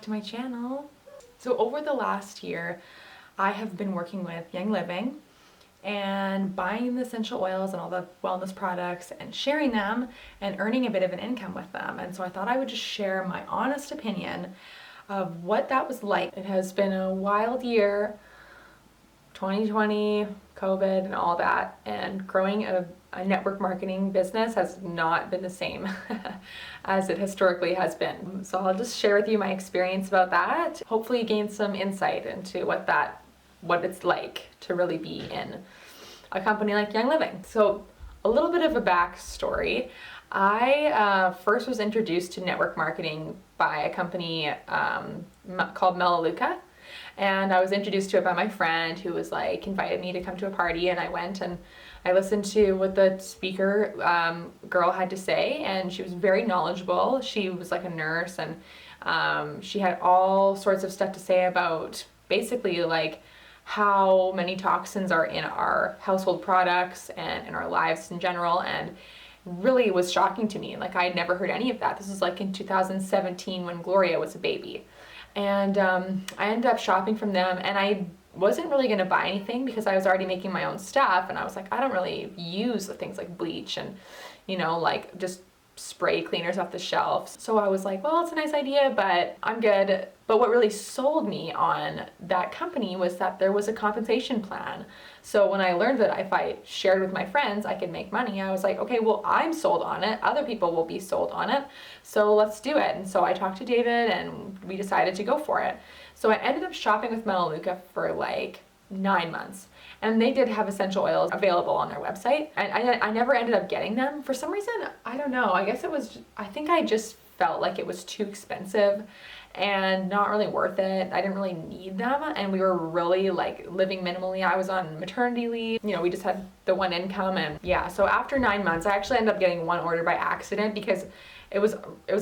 back to my channel. So over the last year, I have been working with Young Living and buying the essential oils and all the wellness products and sharing them and earning a bit of an income with them. And so I thought I would just share my honest opinion of what that was like. It has been a wild year, 2020, COVID and all that, and growing a network marketing business has not been the same as it historically has been. So I'll just share with you my experience about that. Hopefully gain some insight into what it's like to really be in a company like Young Living. So a little bit of a backstory. I first was introduced to network marketing by a company called Melaleuca. And I was introduced to it by my friend who was like, invited me to come to a party, and I went and I listened to what the speaker girl had to say, and she was very knowledgeable. She was like a nurse, and she had all sorts of stuff to say about basically like how many toxins are in our household products and in our lives in general, and really was shocking to me. Like I had never heard any of that. This was like in 2017 when Gloria was a baby. And I ended up shopping from them, and I wasn't really going to buy anything because I was already making my own stuff, and I was like, I don't really use the things like bleach and, you know, like just spray cleaners off the shelves. So I was like, well, it's a nice idea, but I'm good. But what really sold me on that company was that there was a compensation plan. So when I learned that if I shared with my friends, I could make money, I was like, okay, well, I'm sold on it. Other people will be sold on it. So let's do it. And so I talked to David and we decided to go for it. So I ended up shopping with Melaleuca for like 9 months. And they did have essential oils available on their website. And I never ended up getting them. For some reason, I don't know. I guess I think I just felt like it was too expensive and not really worth it. I didn't really need them, and we were really like living minimally. I was on maternity leave. You know, we just had the one income, and yeah. So after 9 months, I actually ended up getting one order by accident because it was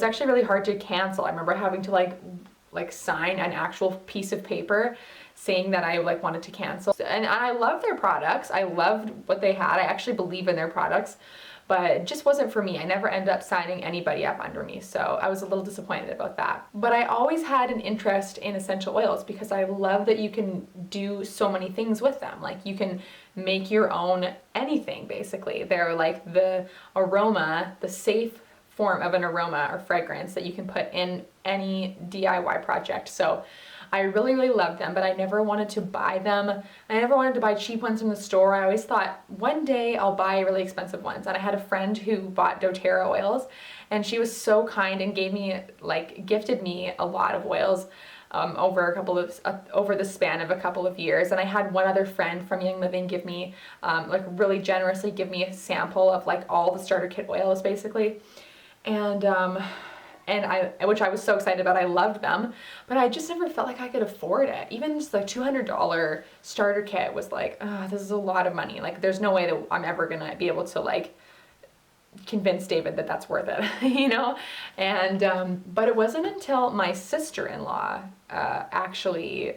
actually really hard to cancel. I remember having to like sign an actual piece of paper saying that I like wanted to cancel. And I love their products. I loved what they had. I actually believe in their products, but it just wasn't for me. I never ended up signing anybody up under me, so I was a little disappointed about that. But I always had an interest in essential oils because I love that you can do so many things with them. Like you can make your own anything, basically. They're like the aroma, the safe form of an aroma or fragrance that you can put in any DIY project. So I really, really loved them, but I never wanted to buy them. I never wanted to buy cheap ones from the store. I always thought one day I'll buy really expensive ones. And I had a friend who bought doTERRA oils, and she was so kind and gifted me a lot of oils over the span of a couple of years. And I had one other friend from Young Living give me, really generously give me a sample of like all the starter kit oils basically. Which I was so excited about. I loved them, but I just never felt like I could afford it. Even just the $200 starter kit was like, this is a lot of money. Like there's no way that I'm ever gonna be able to like convince David that that's worth it, you know? And, but it wasn't until my sister-in-law actually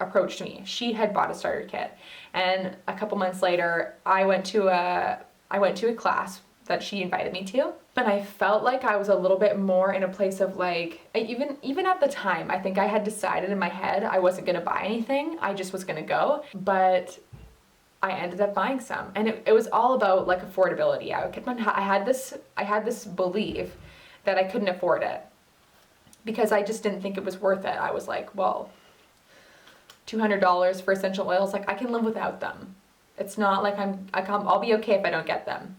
approached me. She had bought a starter kit, and a couple months later, I went to a class that she invited me to. And I felt like I was a little bit more in a place of like, even at the time, I think I had decided in my head I wasn't gonna buy anything, I just was gonna go. But I ended up buying some, and it was all about like affordability. I had this belief that I couldn't afford it because I just didn't think it was worth it. I was like, well, $200 for essential oils, like I can live without them. It's not like I'll be okay if I don't get them.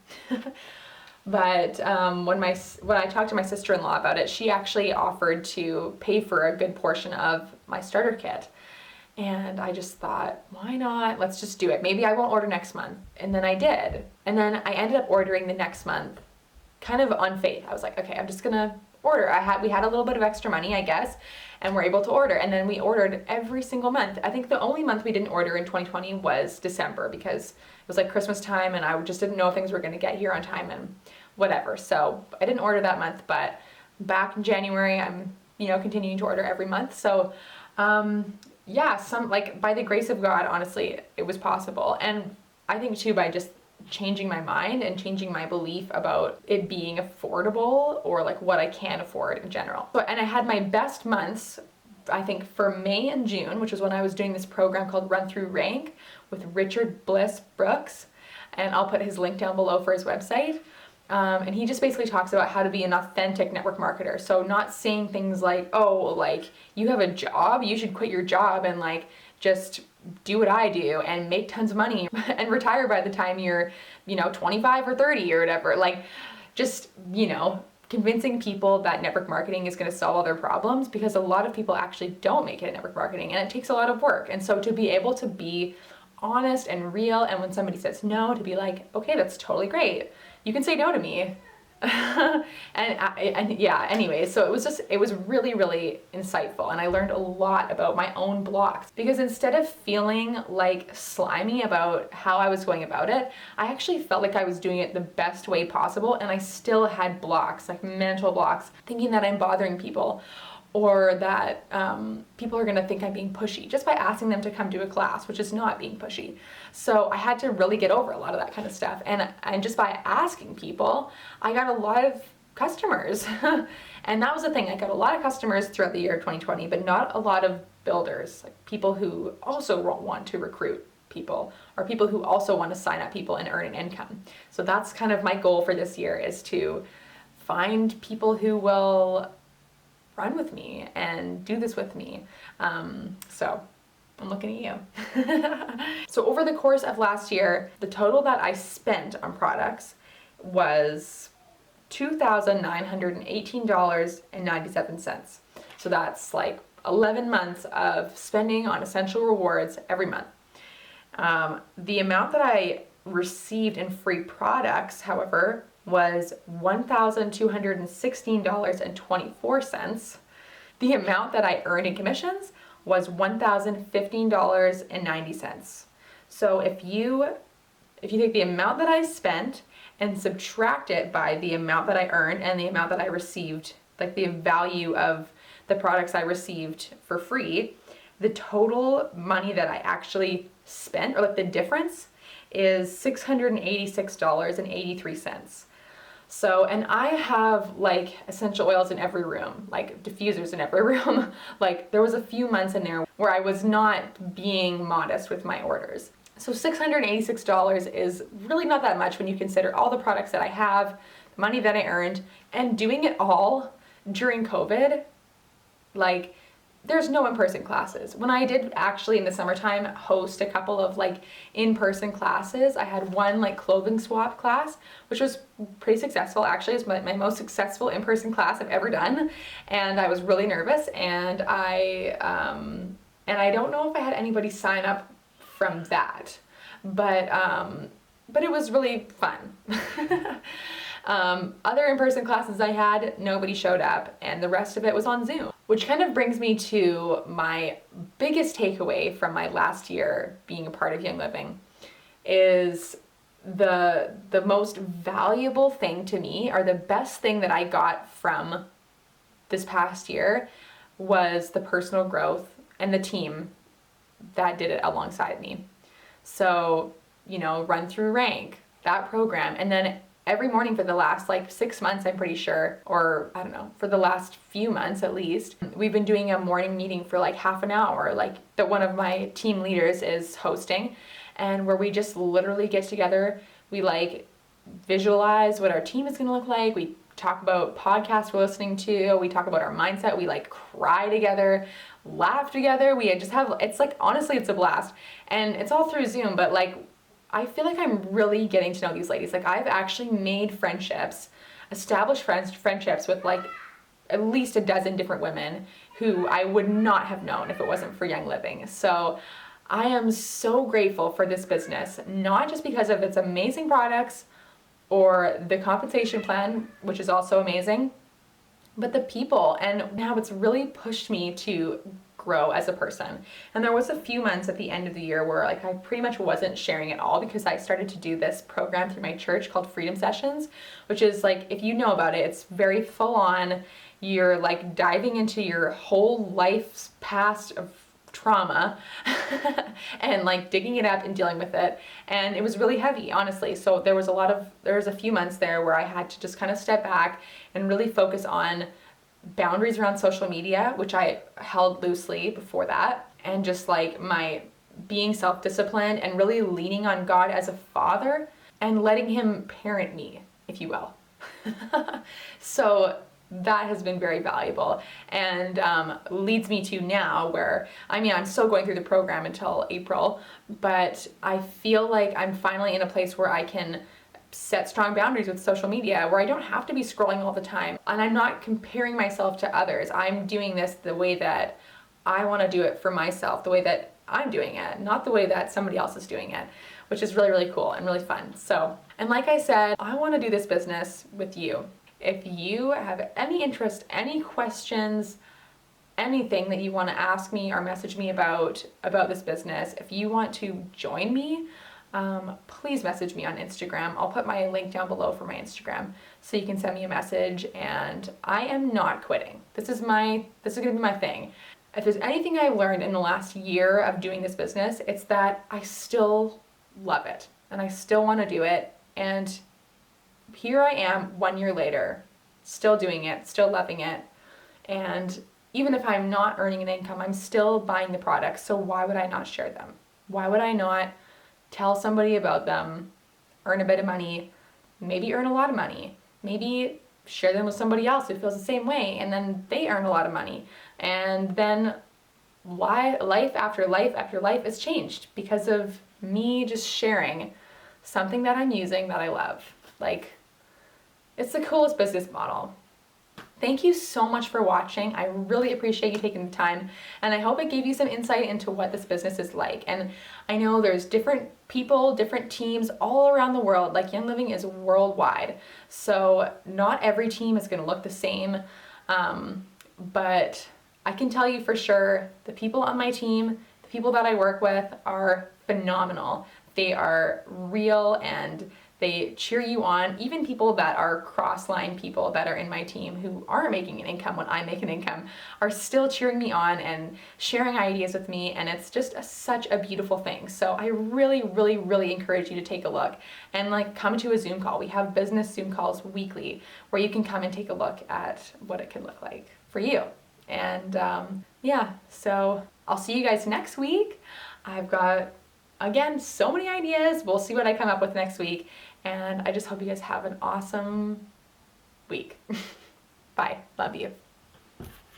But when I talked to my sister-in-law about it, she actually offered to pay for a good portion of my starter kit. And I just thought, why not? Let's just do it. Maybe I won't order next month. And then I did. And then I ended up ordering the next month, kind of on faith. I was like, okay, I'm just gonna order. We had a little bit of extra money, I guess, and we're able to order. And then we ordered every single month. I think the only month we didn't order in 2020 was December because it was like Christmas time and I just didn't know if things were gonna get here on time and whatever. So I didn't order that month, but back in January, I'm, continuing to order every month. So, yeah, by the grace of God, honestly, it was possible. And I think too, by just changing my mind and changing my belief about it being affordable or like what I can afford in general. So, and I had my best months, I think, for May and June, which was when I was doing this program called Run Through Rank with Richard Bliss Brooks, and I'll put his link down below for his website. And he just basically talks about how to be an authentic network marketer. So not saying things like, oh, like you have a job, you should quit your job and like just do what I do and make tons of money and retire by the time you're, 25 or 30 or whatever. Like just, convincing people that network marketing is going to solve all their problems, because a lot of people actually don't make it in network marketing and it takes a lot of work. And so to be able to be honest and real, and when somebody says no, to be like, okay, that's totally great. You can say no to me. and yeah, anyway, so it was really, really insightful, and I learned a lot about my own blocks, because instead of feeling like slimy about how I was going about it, I actually felt like I was doing it the best way possible, and I still had blocks, like mental blocks, thinking that I'm bothering people, or that people are gonna think I'm being pushy just by asking them to come to a class, which is not being pushy. So I had to really get over a lot of that kind of stuff. And just by asking people, I got a lot of customers. And that was the thing, I got a lot of customers throughout the year of 2020, but not a lot of builders, like people who also want to recruit people, or people who also want to sign up people and earn an income. So that's kind of my goal for this year, is to find people who will run with me and do this with me. So I'm looking at you. So over the course of last year, the total that I spent on products was $2,918.97. So that's like 11 months of spending on essential rewards every month. The amount that I received in free products, however, was $1,216.24. The amount that I earned in commissions was $1,015.90. So if you take the amount that I spent and subtract it by the amount that I earned and the amount that I received, like the value of the products I received for free, the total money that I actually spent, or like the difference, is $686.83. So, and I have like essential oils in every room, like diffusers in every room. Like there was a few months in there where I was not being modest with my orders. So $686 is really not that much when you consider all the products that I have, the money that I earned, and doing it all during COVID. Like there's no in-person classes. When I did actually in the summertime host a couple of like in-person classes, I had one like clothing swap class, which was pretty successful. Actually, it's my most successful in-person class I've ever done. And I was really nervous, and I don't know if I had anybody sign up from that, but it was really fun. Other in-person classes I had, nobody showed up, and the rest of it was on Zoom. Which kind of brings me to my biggest takeaway from my last year being a part of Young Living, is the most valuable thing to me, or the best thing that I got from this past year, was the personal growth and the team that did it alongside me. So, Run Through Rank, that program, and then every morning for the last like 6 months, I'm pretty sure, or I don't know, for the last few months at least, we've been doing a morning meeting for like half an hour, like that one of my team leaders is hosting, and where we just literally get together, we like visualize what our team is gonna look like, we talk about podcasts we're listening to, we talk about our mindset, we like cry together, laugh together, we just have, it's like, honestly, it's a blast. And it's all through Zoom, but like, I feel like I'm really getting to know these ladies. Like I've actually made friendships, established friendships with like at least a dozen different women who I would not have known if it wasn't for Young Living. So I am so grateful for this business, not just because of its amazing products or the compensation plan, which is also amazing, but the people, and now it's really pushed me to grow as a person. And there was a few months at the end of the year where like I pretty much wasn't sharing at all, because I started to do this program through my church called Freedom Sessions, which is like, if you know about it, it's very full on. You're like diving into your whole life's past of trauma and like digging it up and dealing with it. And it was really heavy, honestly. So there was a few months there where I had to just kind of step back and really focus on boundaries around social media, which I held loosely before that, and just like my being self-disciplined and really leaning on God as a father and letting him parent me, if you will. So that has been very valuable, and leads me to now where, I mean, I'm still going through the program until April, but I feel like I'm finally in a place where I can set strong boundaries with social media, where I don't have to be scrolling all the time, and I'm not comparing myself to others. I'm doing this the way that I want to do it for myself, the way that I'm doing it, not the way that somebody else is doing it, which is really, really cool and really fun. So, and like I said, I want to do this business with you. If you have any interest, any questions, anything that you want to ask me or message me about this business, if you want to join me, please message me on Instagram. I'll put my link down below for my Instagram so you can send me a message. And I am not quitting. This is going to be my thing. If there's anything I learned in the last year of doing this business, it's that I still love it and I still want to do it. And here I am 1 year later, still doing it, still loving it. And even if I'm not earning an income, I'm still buying the products. So why would I not share them? Why would I not tell somebody about them, earn a bit of money, maybe earn a lot of money, maybe share them with somebody else who feels the same way, and then they earn a lot of money. And then life after life after life is changed because of me just sharing something that I'm using that I love. Like, it's the coolest business model. Thank you so much for watching. I really appreciate you taking the time, and I hope it gave you some insight into what this business is like. And I know there's different people, different teams all around the world. Like, Young Living is worldwide, so not every team is going to look the same, but I can tell you for sure, the people on my team, the people that I work with are phenomenal. They are real and they cheer you on. Even people that are cross-line people that are in my team who aren't making an income when I make an income are still cheering me on and sharing ideas with me, and it's just such a beautiful thing. So I really, really, really encourage you to take a look and like come to a Zoom call. We have business Zoom calls weekly where you can come and take a look at what it could look like for you. And yeah, so I'll see you guys next week. I've got, again, so many ideas. We'll see what I come up with next week. And I just hope you guys have an awesome week. Bye. Love you.